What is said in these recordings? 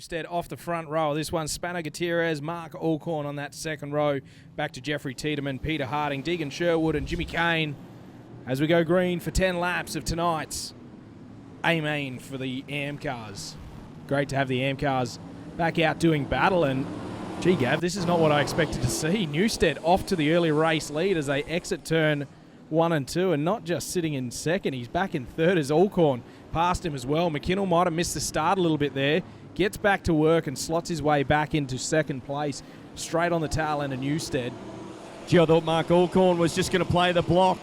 Newstead off the front row. This one's Spano Gutierrez, Mark Alcorn on that second row. Back to Jeffrey Tiedemann, Peter Harding, Deegan Sherwood and Jimmy Kane as we go green for 10 laps of tonight's A-Main for the AMCAs. Great to have the AMCAs back out doing battle, and gee Gav, this is not what I expected to see. Newstead off to the early race lead as they exit turn 1 and 2, and not just sitting in second, he's back in third as Alcorn passed him as well. McKinnell might have missed the start a little bit there, gets back to work and slots his way back into second place, straight on the tail end of Newstead. Gee, I thought Mark Alcorn was just going to play the block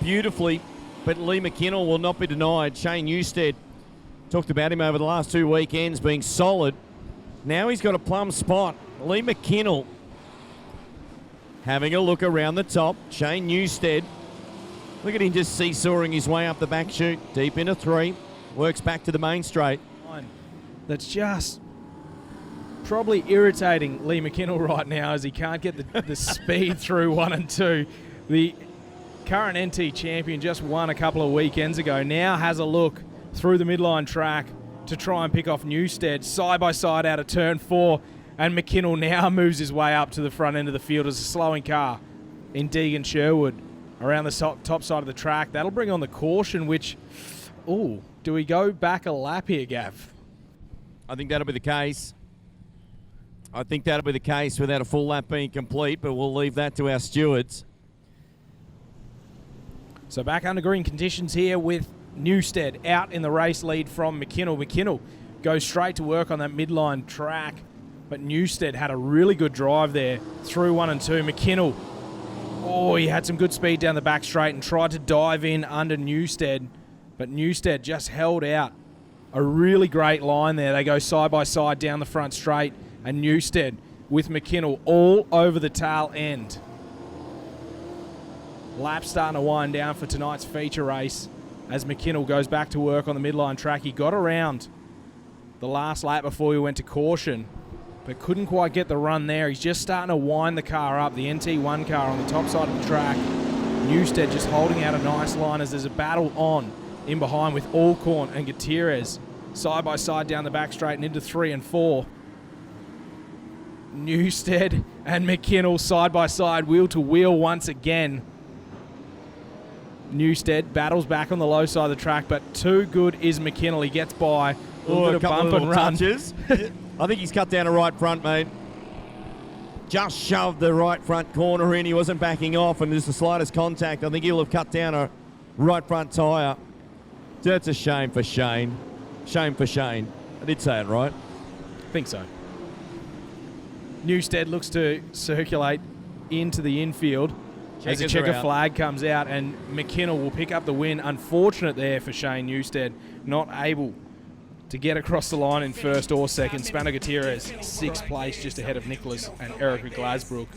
beautifully, but Lee McKinnell will not be denied. Shane Newstead, talked about him over the last 2 weekends being solid. Now he's got a plum spot. Lee McKinnell having a look around the top. Shane Newstead, look at him just seesawing his way up the back chute, deep into 3, works back to the main straight. That's just probably irritating Lee McKinnell right now as he can't get the speed through 1 and 2. The current NT champion just won a couple of weekends ago, now has a look through the midline track to try and pick off Newstead, side by side out of turn 4, and McKinnell now moves his way up to the front end of the field as a slowing car in Deegan Sherwood around the top side of the track. That'll bring on the caution, which, do we go back a lap here, Gav? I think that'll be the case. I think that'll be the case without a full lap being complete, but we'll leave that to our stewards. So back under green conditions here with Newstead out in the race lead from McKinnell. McKinnell goes straight to work on that midline track, but Newstead had a really good drive there through 1 and 2. McKinnell, he had some good speed down the back straight and tried to dive in under Newstead, but Newstead just held out. A really great line there. They go side by side down the front straight, and Newstead with McKinnell all over the tail end. Lap starting to wind down for tonight's feature race as McKinnell goes back to work on the midline track. He got around the last lap before he went to caution, but couldn't quite get the run there. He's just starting to wind the car up, the NT1 car on the top side of the track. Newstead just holding out a nice line as there's a battle on in behind with Alcorn and Gutierrez side by side down the back straight and into 3 and 4. Newstead and McKinnell side by side, wheel to wheel once again. Newstead battles back on the low side of the track, but too good is McKinnell. He gets by a little bit of bump and run. Touches. I think he's cut down a right front, mate. Just shoved the right front corner in. He wasn't backing off, and there's the slightest contact. I think he'll have cut down a right front tyre. That's a shame for Shane. Shame for Shane. I did say it right. I think so. Newstead looks to circulate into the infield as a checker flag comes out, and McKinnell will pick up the win. Unfortunate there for Shane Newstead, not able to get across the line in first or second. Spano Gutierrez, 6th place, just ahead of Nicholas and Erica Glasbrook.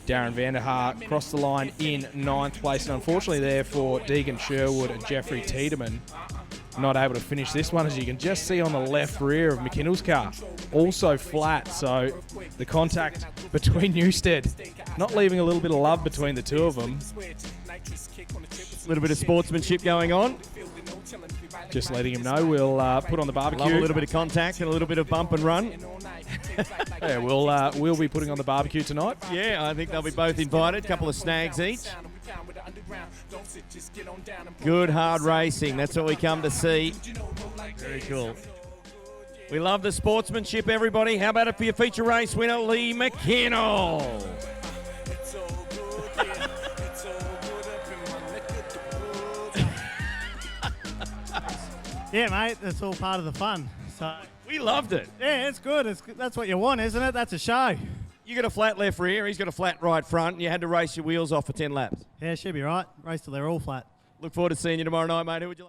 Darren Vanderhaar crossed the line in 9th place, and unfortunately there for Deegan Sherwood and Jeffrey Tiedemann, not able to finish this one, as you can just see on the left rear of McKinnell's car. Also flat, so the contact between Newstead not leaving a little bit of love between the two of them. A little bit of sportsmanship going on. Just letting him know we'll put on the barbecue. Love a little bit of contact and a little bit of bump and run. Yeah, we'll be putting on the barbecue tonight. Yeah, I think they'll be both invited. A couple of snags each. Good hard racing. That's what we come to see. Very cool. We love the sportsmanship, everybody. How about it for your feature race winner, Lee McKinnell? Yeah, mate, that's all part of the fun. So we loved it. Yeah, it's good. That's what you want, isn't it? That's a show. You got a flat left rear, he's got a flat right front, and you had to race your wheels off for 10 laps. Yeah, should be right. Race till they're all flat. Look forward to seeing you tomorrow night, mate. Who would you like?